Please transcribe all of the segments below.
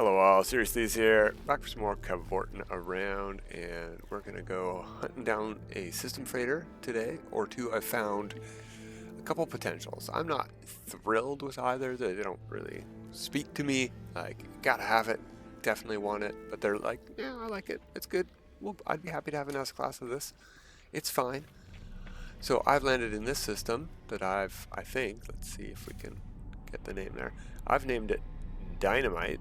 Hello all, Seriously's here, back for some more cavorting around, and we're gonna go hunting down a system freighter today, or two. I found a couple potentials. I'm not thrilled with either, they don't really speak to me, like, gotta have it, definitely want it, but they're like, yeah, I like it, it's good, well, I'd be happy to have an S-class of this, it's fine. So I've landed in this system that I think, let's see if we can get the name there, I've named it Dynamite.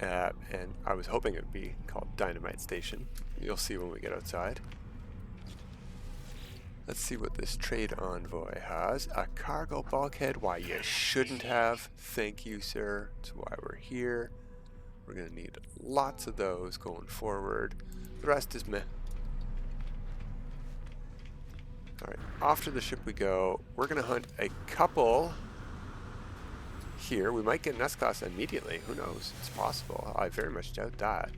And I was hoping it would be called Dynamite Station. You'll see when we get outside. Let's see what this trade envoy has. A cargo bulkhead. Why you shouldn't have. Thank you, sir. That's why we're here. We're going to need lots of those going forward. The rest is meh. Alright, off to the ship we go. We're going to hunt a couple here. We might get an S-class immediately. Who knows? It's possible. I very much doubt that.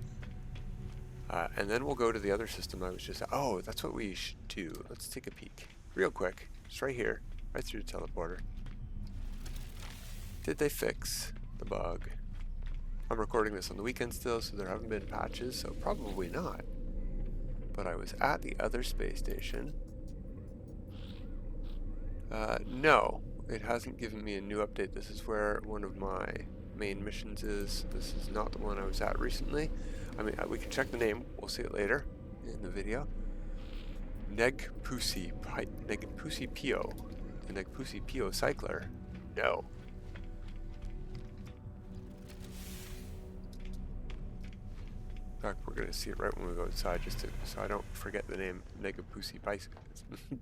And then we'll go to the other system I was just... Oh, that's what we should do. Let's take a peek. Real quick. It's right here. Right through the teleporter. Did they fix the bug? I'm recording this on the weekend still, so there haven't been patches, so probably not. But I was at the other space station. No. It hasn't given me a new update. This is where one of my main missions is. This is not the one I was at recently. I mean, we can check the name. We'll see it later in the video. Negpusi Pio. The Negpusi Pio Cycler. No. In fact, we're going to see it right when we go outside, just so I don't forget the name. Negpusi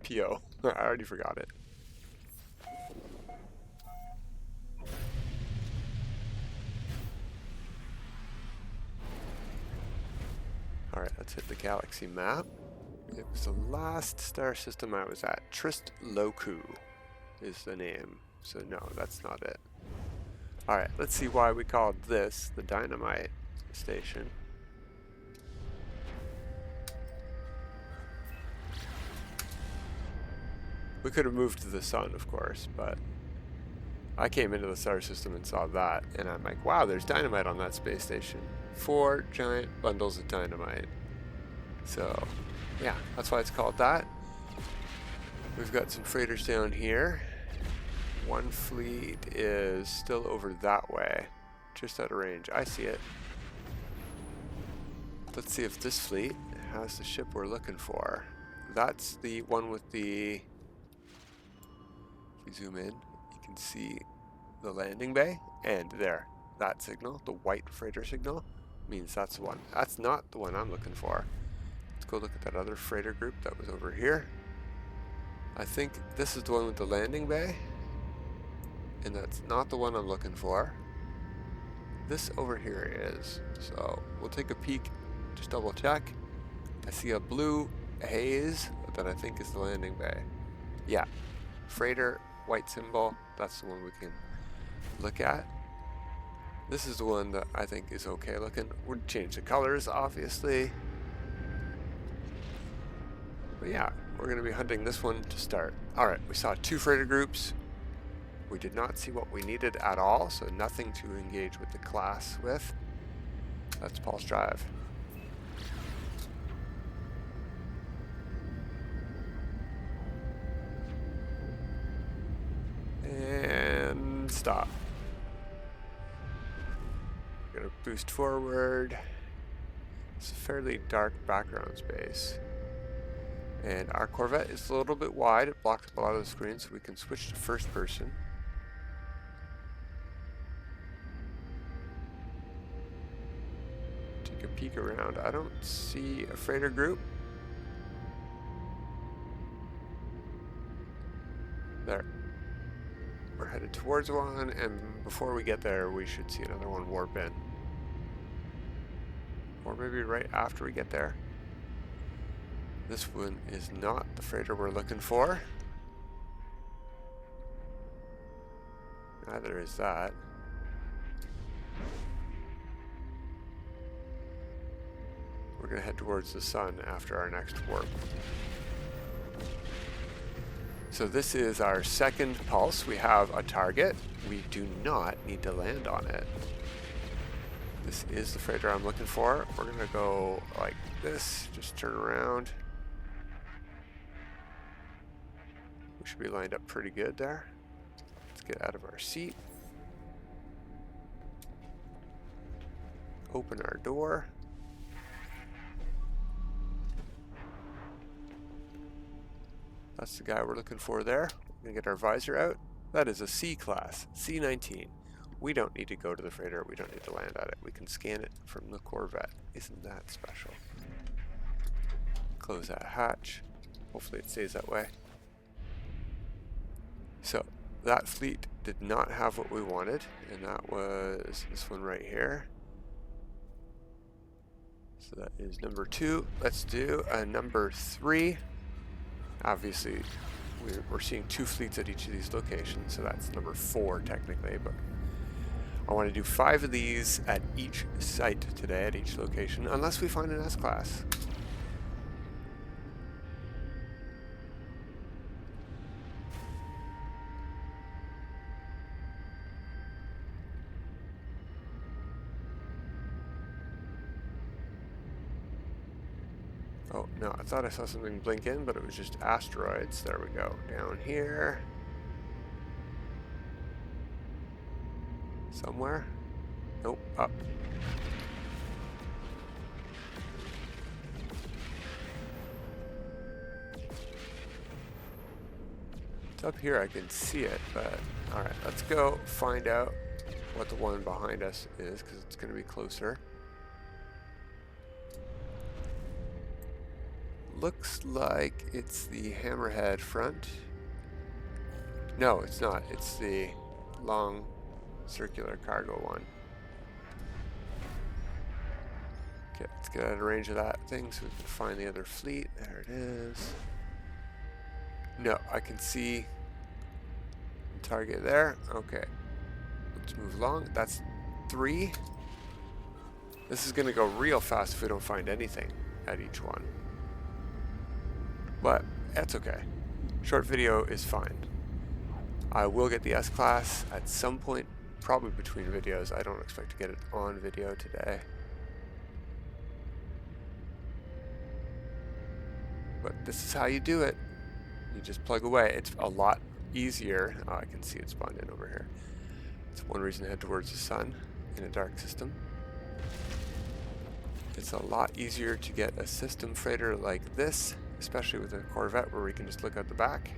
Pio. I already forgot it. Alright, let's hit the galaxy map. It was the last star system I was at. Trist Loku is the name. So no, that's not it. Alright, let's see why we called this the Dynamite Station. We could have moved to the sun, of course, but I came into the star system and saw that, and I'm like, wow, there's dynamite on that space station. 4 giant bundles of dynamite. So, yeah, that's why it's called that. We've got some freighters down here. One fleet is still over that way, just out of range. I see it. Let's see if this fleet has the ship we're looking for. That's the one with the... If we zoom in, you can see the landing bay, and there, that signal, the white freighter signal, means that's the one. That's not the one I'm looking for. Let's go look at that other freighter group that was over here. I think this is the one with the landing bay, and that's not the one I'm looking for. This over here is, so we'll take a peek, just double check. I see a blue haze that I think is the landing bay. Yeah, freighter, white symbol, that's the one we can look at. This is the one that I think is okay looking. We'd change the colors, obviously. But yeah, we're going to be hunting this one to start. Alright, we saw 2 freighter groups. We did not see what we needed at all, so nothing to engage with the class with. Let's pulse drive. And stop. We're gonna boost forward. It's a fairly dark background space. And our Corvette is a little bit wide. It blocks up a lot of the screen, so we can switch to first person. Take a peek around. I don't see a freighter group. There. We're headed towards one, and before we get there, we should see another one warp in. Or maybe right after we get there. This one is not the freighter we're looking for. Neither is that. We're going to head towards the sun after our next warp. So this is our second pulse. We have a target. We do not need to land on it. This is the freighter I'm looking for. We're gonna go like this, just turn around. We should be lined up pretty good there. Let's get out of our seat. Open our door. That's the guy we're looking for there. We're gonna get our visor out. That is a C class, C-19. We don't need to go to the freighter. We don't need to land at it. We can scan it from the Corvette. Isn't that special? Close that hatch. Hopefully it stays that way. So that fleet did not have what we wanted, and that was this one right here. So that is number 2. Let's do a number 3. Obviously, we're seeing 2 fleets at each of these locations, so that's number 4 technically, but I want to do 5 of these at each site today, at each location, unless we find an S-Class. Oh, no, I thought I saw something blink in, but it was just asteroids. There we go. Down here. Somewhere? Nope, up. It's up here, I can see it, but alright, let's go find out what the one behind us is, because it's going to be closer. Looks like it's the Hammerhead front. No, it's not. It's the long circular cargo one. Okay, let's get out of range of that thing so we can find the other fleet. There it is. No, I can see the target there. Okay, let's move along. That's 3. This is going to go real fast if we don't find anything at each one. But that's okay. Short video is fine. I will get the S-Class at some point, probably between videos. I don't expect to get it on video today. But this is how you do it. You just plug away. It's a lot easier. Oh, I can see it spawned in over here. It's one reason to head towards the sun in a dark system. It's a lot easier to get a system freighter like this, especially with a Corvette where we can just look out the back.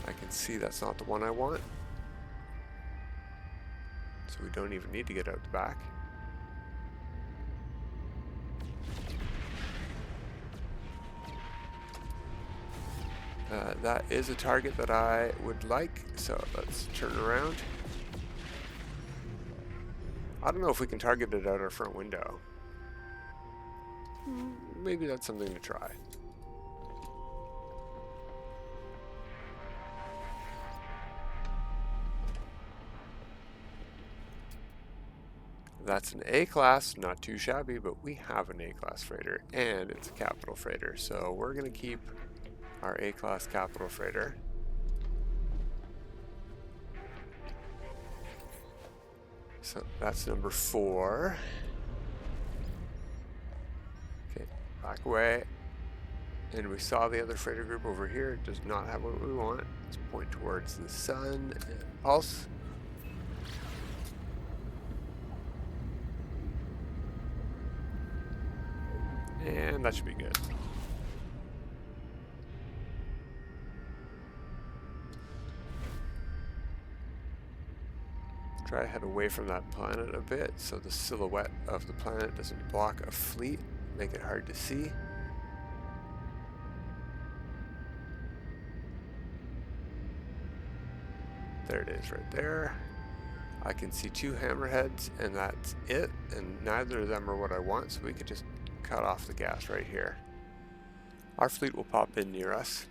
I can see that's not the one I want. So we don't even need to get out the back. That is a target that I would like, so let's turn around. I don't know if we can target it out our front window. Maybe that's something to try. That's an A-Class, not too shabby, but we have an A-Class freighter, and it's a capital freighter, so we're going to keep our A-Class capital freighter. So that's number 4. Okay, back away. And we saw the other freighter group over here. It does not have what we want. Let's point towards the sun and pulse. And that should be good. Try to head away from that planet a bit so the silhouette of the planet doesn't block a fleet, make it hard to see. There it is right there. I can see 2 hammerheads and that's it, and neither of them are what I want, so we could just cut off the gas right here. Our fleet will pop in near us.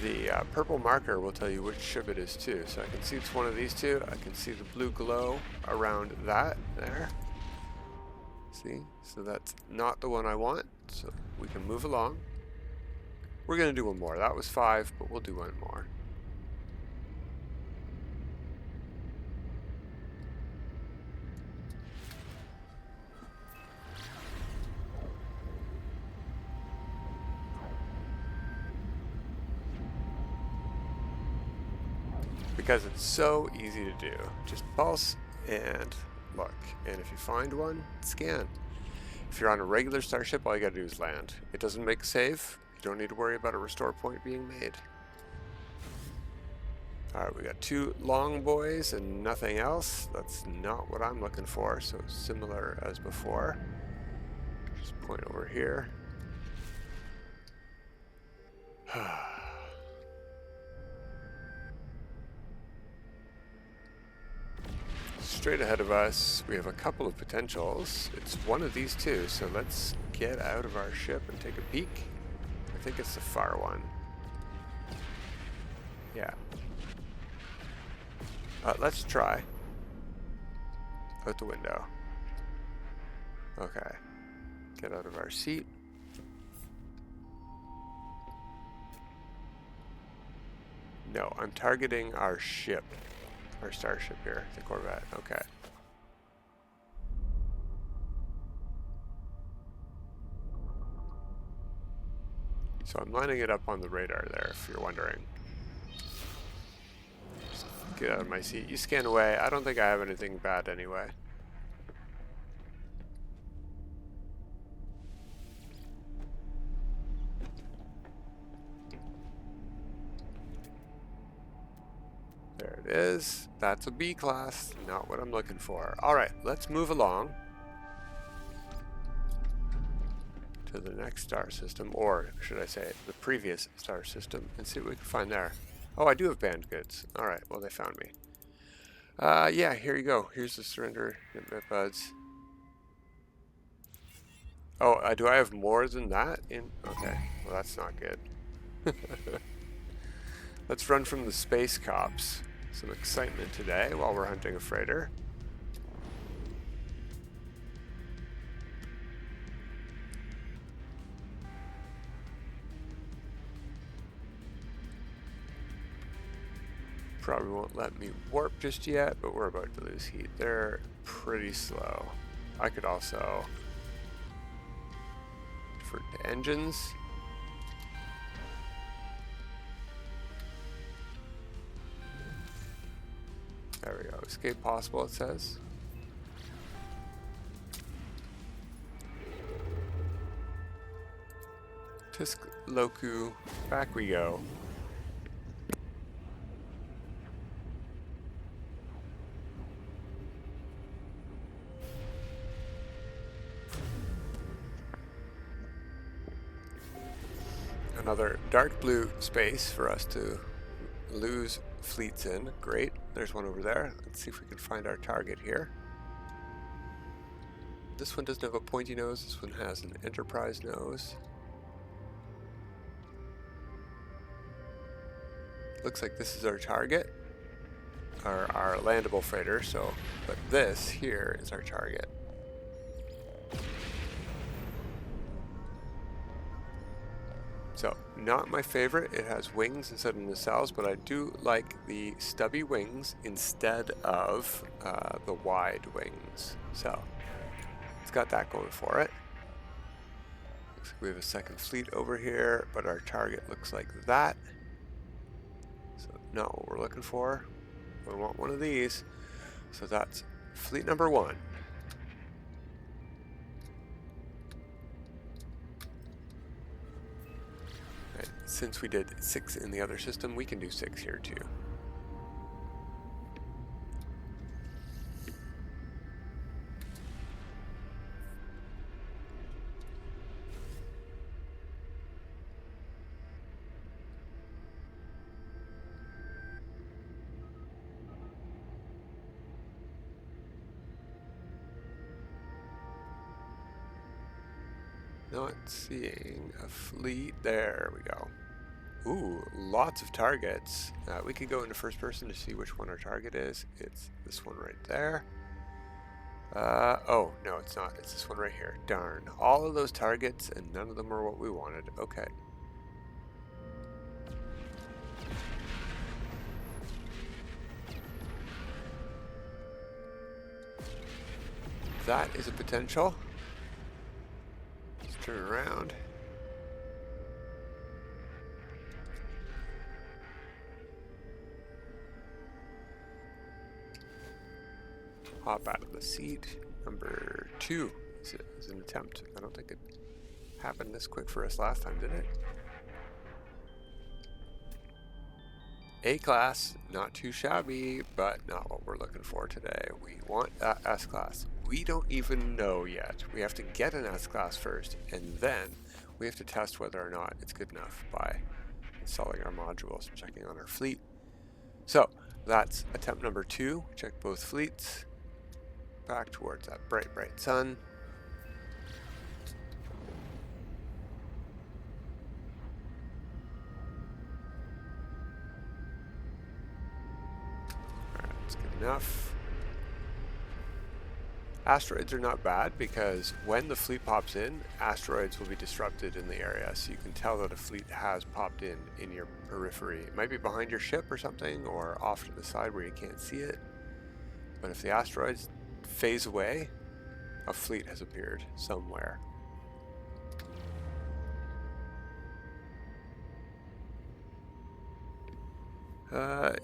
The purple marker will tell you which ship it is too. So I can see it's one of these 2. I can see the blue glow around that there. See? So that's not the one I want, so we can move along. We're going to do one more. That was 5, but we'll do one more. Because it's so easy to do. Just pulse and look. And if you find one, scan. If you're on a regular starship, all you gotta do is land. It doesn't make a save. You don't need to worry about a restore point being made. Alright, we got 2 long boys and nothing else. That's not what I'm looking for, so similar as before. Just point over here. Straight ahead of us, we have a couple of potentials. It's one of these two, so let's get out of our ship and take a peek. I think it's the far one. Yeah. Let's try. Out the window. Okay. Get out of our seat. No, I'm targeting our ship. Our starship here, the Corvette. Okay. So I'm lining it up on the radar there, if you're wondering. Just get out of my seat. You scan away. I don't think I have anything bad anyway. There it is. That's a B class, not what I'm looking for. Alright, let's move along to the next star system, or should I say the previous star system, and see what we can find there. Oh, I do have banned goods. Alright, well they found me. Yeah, here you go. Here's the surrender buds. Oh, do I have more than that? Okay, well that's not good. Let's run from the space cops. Some excitement today while we're hunting a freighter. Probably won't let me warp just yet, but we're about to lose heat. They're pretty slow. I could also defer to engines. There we go. Escape possible, it says. Tisk Loku, back we go. Another dark blue space for us to lose fleets in. Great. There's one over there. Let's see if we can find our target here. This one doesn't have a pointy nose. This one has an Enterprise nose. Looks like this is our target, or our landable freighter. So, but this here is our target. So, not my favorite. It has wings instead of nacelles, but I do like the stubby wings instead of the wide wings. So, it's got that going for it. Looks like we have a second fleet over here, but our target looks like that. So, not what we're looking for. We want one of these. So, that's fleet number 1. Since we did 6 in the other system, we can do 6 here too. Not seeing a fleet. There we go. Ooh, lots of targets. We could go into first person to see which one our target is. It's this one right there. Oh, no, it's not. It's this one right here. Darn. All of those targets, and none of them are what we wanted. Okay. That is a potential. Let's turn around. Hop out of the seat. Number 2 is an attempt. I don't think it happened this quick for us last time, did it? A-class, not too shabby, but not what we're looking for today. We want that S-class. We don't even know yet. We have to get an S-class first, and then we have to test whether or not it's good enough by installing our modules and checking on our fleet. So that's attempt number 2. Check both fleets. Back towards that bright, bright sun. Alright, that's good enough. Asteroids are not bad because when the fleet pops in, asteroids will be disrupted in the area. So you can tell that a fleet has popped in your periphery. It might be behind your ship or something, or off to the side where you can't see it. But if the asteroids phase away, a fleet has appeared somewhere.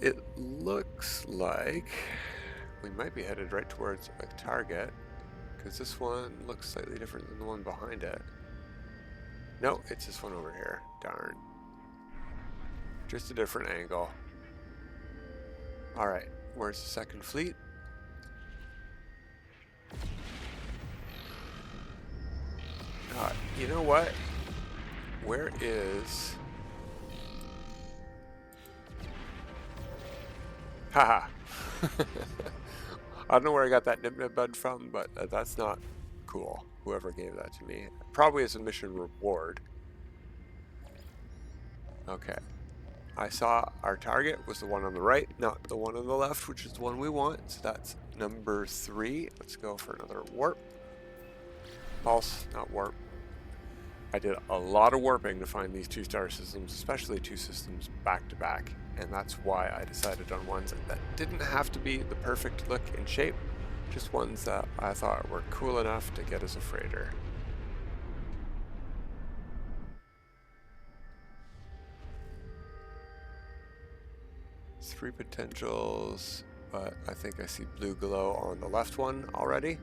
It looks like we might be headed right towards a target, because this one looks slightly different than the one behind it. No, it's this one over here. Darn. Just a different angle. Alright, where's the second fleet? You know what? Where is... Haha. I don't know where I got that nib bud from, but that's not cool. Whoever gave that to me. Probably as a mission reward. Okay. I saw our target was the one on the right, not the one on the left, which is the one we want. So that's number 3. Let's go for another warp. Pulse, not warp. I did a lot of warping to find these 2-star systems, especially 2 systems back to back. And that's why I decided on ones that didn't have to be the perfect look and shape, just ones that I thought were cool enough to get as a freighter. Three potentials, but I think I see blue glow on the left one already.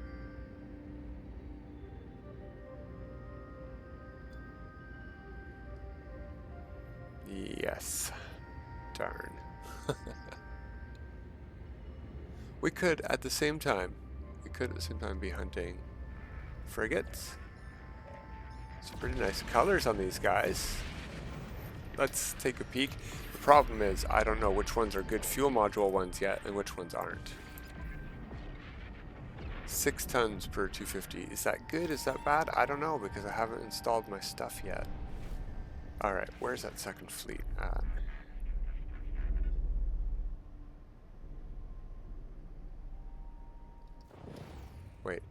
Yes. Darn. We could at the same time be hunting frigates. Some pretty nice colors on these guys. Let's take a peek. The problem is I don't know which ones are good fuel module ones yet and which ones aren't. 6 tons per 250. Is that good? Is that bad? I don't know because I haven't installed my stuff yet. Alright, where's that second fleet at? Wait.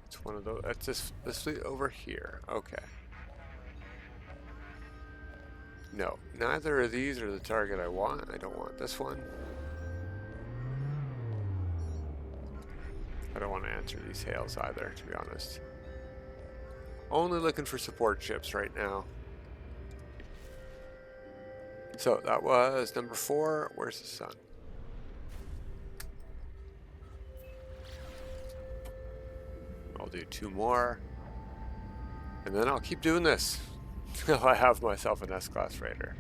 It's one of those. That's this fleet over here. Okay. No, neither of these are the target I want. I don't want this one. I don't want to answer these hails either, to be honest. Only looking for support ships right now. So that was number 4. Where's the sun? I'll do 2 more. And then I'll keep doing this until I have myself an S-class freighter.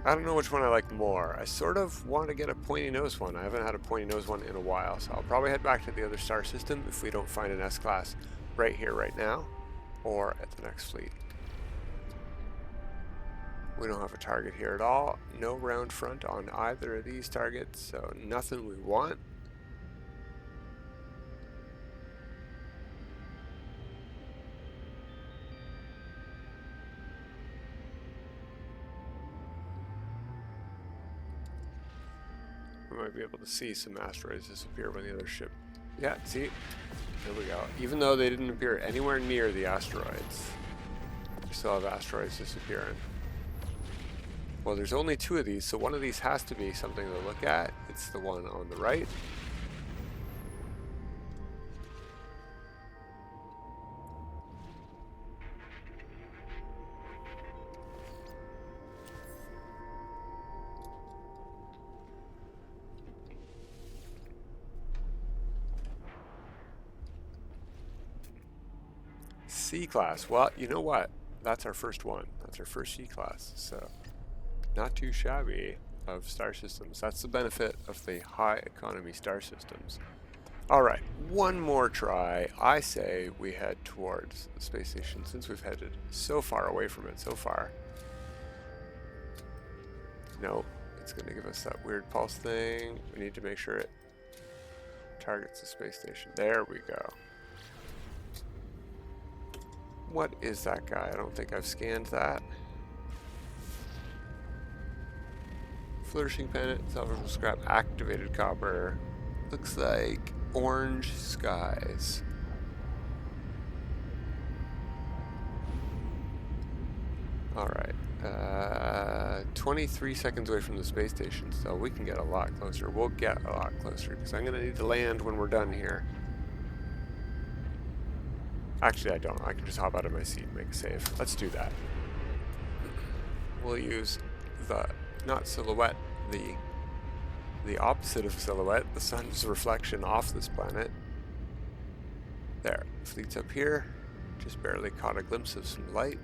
I don't know which one I like more. I sort of want to get a pointy nose one. I haven't had a pointy nose one in a while, so I'll probably head back to the other star system if we don't find an S-class right here, right now, or at the next fleet. We don't have a target here at all. No round front on either of these targets, so nothing we want. we might be able to see some asteroids disappear when the other ship... Yeah, see? There we go. Even though they didn't appear anywhere near the asteroids, we still have asteroids disappearing. Well, there's only 2 of these, so one of these has to be something to look at. It's the one on the right. C-class. Well, you know what? That's our first one. That's our first C-class. So, not too shabby of star systems. That's the benefit of the high economy star systems. Alright, one more try. I say we head towards the space station since we've headed so far away from it so far. No, it's going to give us that weird pulse thing. We need to make sure it targets the space station. There we go. What is that guy? I don't think I've scanned that. Flourishing pennant, salvageable scrap, activated copper. Looks like orange skies. Alright. 23 seconds away from the space station, so we can get a lot closer. We'll get a lot closer, because I'm going to need to land when we're done here. Actually, I don't. I can just hop out of my seat and make a save. Let's do that. We'll use the, not silhouette, the opposite of silhouette, the sun's reflection off this planet. There. Fleet's up here. Just barely caught a glimpse of some light.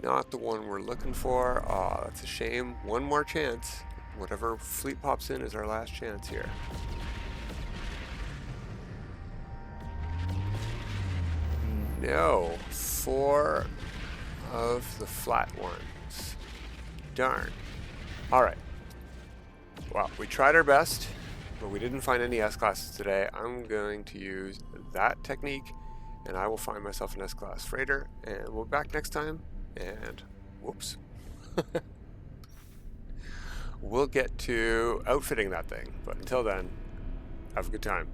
Not the one we're looking for. Aw, that's a shame. One more chance. Whatever fleet pops in is our last chance here. No. 4 of the flat ones. Darn. Alright. Well, we tried our best, but we didn't find any S-classes today. I'm going to use that technique, and I will find myself an S-class freighter, and we'll be back next time. And whoops. We'll get to outfitting that thing. But until then, have a good time.